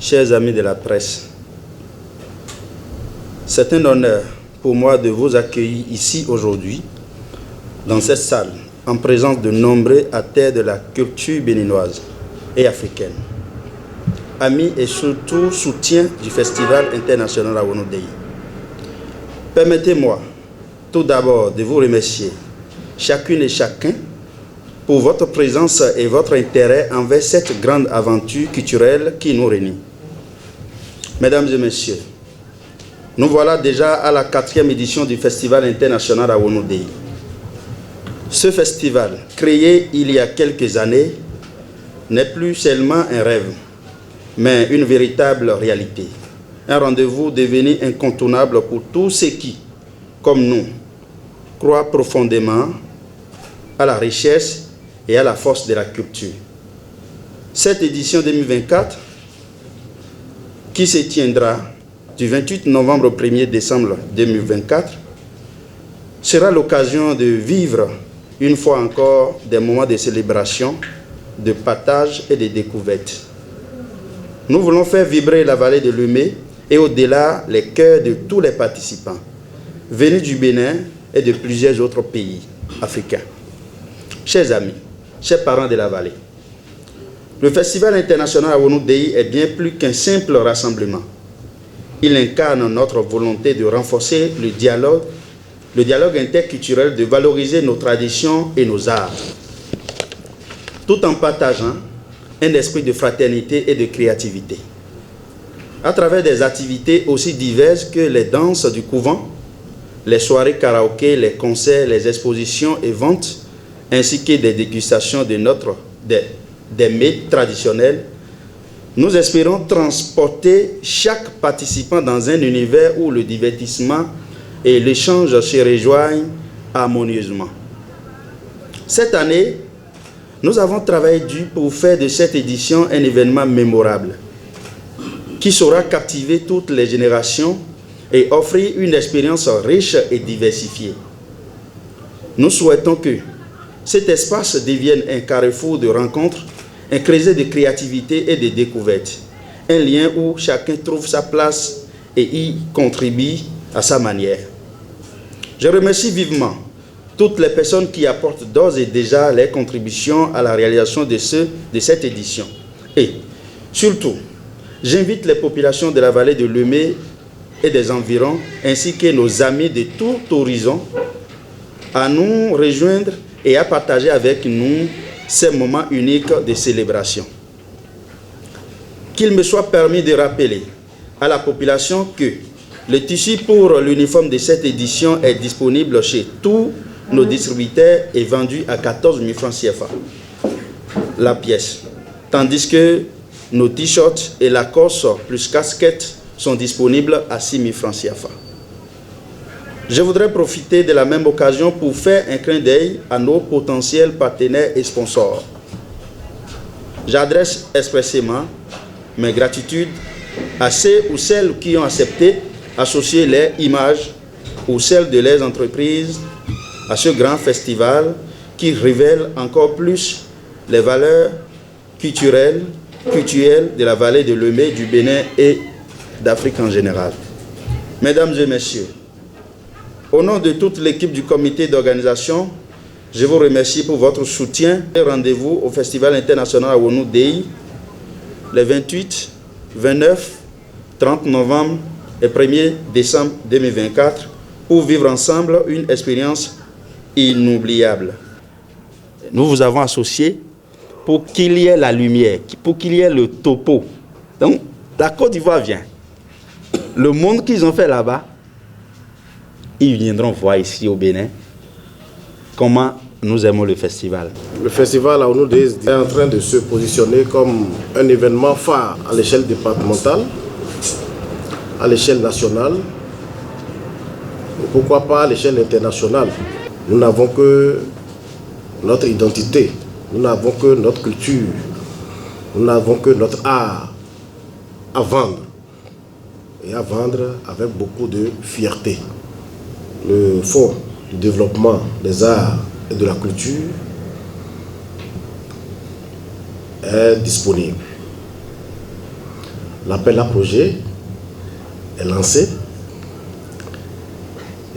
chers amis de la presse, c'est un honneur pour moi de vous accueillir ici aujourd'hui, dans cette salle, en présence de nombreux acteurs de la culture béninoise et africaine, amis et surtout soutiens du Festival international Awono Dey. Permettez-moi tout d'abord de vous remercier, chacune et chacun, pour votre présence et votre intérêt envers cette grande aventure culturelle qui nous réunit. Mesdames et messieurs, nous voilà déjà à la 4e édition du Festival international Awono Dey. Ce festival, créé il y a quelques années, n'est plus seulement un rêve, mais une véritable réalité. Un rendez-vous devenu incontournable pour tous ceux qui, comme nous, croient profondément à la richesse et à la force de la culture. Cette édition 2024, qui se tiendra du 28 novembre au 1er décembre 2024, sera l'occasion de vivre une fois encore des moments de célébration, de partage et de découverte. Nous voulons faire vibrer la vallée de Lemay et au-delà les cœurs de tous les participants, venus du Bénin et de plusieurs autres pays africains. Chers amis, chers parents de la vallée, le Festival international Awono Dey est bien plus qu'un simple rassemblement. Il incarne notre volonté de renforcer le dialogue interculturel, de valoriser nos traditions et nos arts, tout en partageant un esprit de fraternité et de créativité. À travers des activités aussi diverses que les danses du couvent, les soirées karaoké, les concerts, les expositions et ventes, ainsi que des dégustations des mets traditionnels, nous espérons transporter chaque participant dans un univers où le divertissement et l'échange se rejoignent harmonieusement. Cette année, nous avons travaillé dur pour faire de cette édition un événement mémorable qui saura captiver toutes les générations et offrir une expérience riche et diversifiée. Nous souhaitons que cet espace devienne un carrefour de rencontres, un creuset de créativité et de découverte, un lien où chacun trouve sa place et y contribue à sa manière. Je remercie vivement toutes les personnes qui apportent d'ores et déjà leurs contributions à la réalisation de cette édition. Et surtout, j'invite les populations de la vallée de Lemay et des environs, ainsi que nos amis de tout horizon, à nous rejoindre et à partager avec nous ces moments uniques de célébration. Qu'il me soit permis de rappeler à la population que le tissu pour l'uniforme de cette édition est disponible chez tous nos distributeurs et vendu à 14 000 francs CFA la pièce, tandis que nos t-shirts et la Lacoste plus casquettes sont disponibles à 6 000 francs CFA. Je voudrais profiter de la même occasion pour faire un clin d'œil à nos potentiels partenaires et sponsors. J'adresse expressément mes gratitudes à ceux ou celles qui ont accepté associer leur image ou celle de leurs entreprises à ce grand festival qui révèle encore plus les valeurs culturelles de la vallée de Lemay, du Bénin et d'Afrique en général. Mesdames et messieurs, au nom de toute l'équipe du comité d'organisation, je vous remercie pour votre soutien et rendez-vous au Festival international Awono Dey les 28, 29, 30 novembre et 1er décembre 2024 pour vivre ensemble une expérience inoubliable. Nous vous avons associé pour qu'il y ait la lumière, pour qu'il y ait le topo. Donc, la Côte d'Ivoire vient. Le monde qu'ils ont fait là-bas, ils viendront voir ici au Bénin comment nous aimons le festival. Le festival Awono Dey est en train de se positionner comme un événement phare à l'échelle départementale, à l'échelle nationale, et pourquoi pas à l'échelle internationale. Nous n'avons que notre identité, nous n'avons que notre culture, nous n'avons que notre art à vendre, et à vendre avec beaucoup de fierté. Le Fonds du développement des arts et de la culture est disponible. L'appel à projet est lancé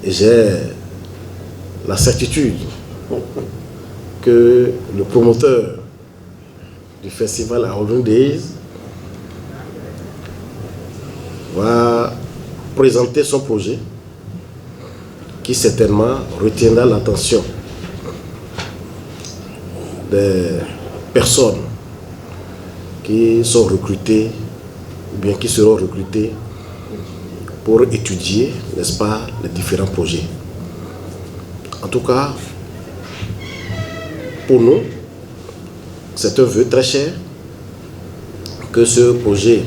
et j'ai la certitude que le promoteur du festival Arounding Days va présenter son projet qui certainement retiendra l'attention des personnes qui sont recrutées ou bien qui seront recrutées pour étudier, n'est-ce pas, les différents projets. En tout cas, pour nous, c'est un vœu très cher que ce projet,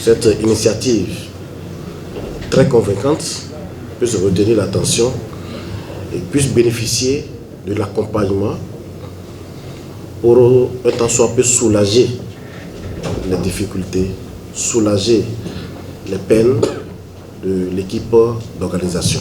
cette initiative très convaincante puisse retenir l'attention et puisse bénéficier de l'accompagnement pour un temps soit peu soulager les difficultés, soulager les peines de l'équipe d'organisation.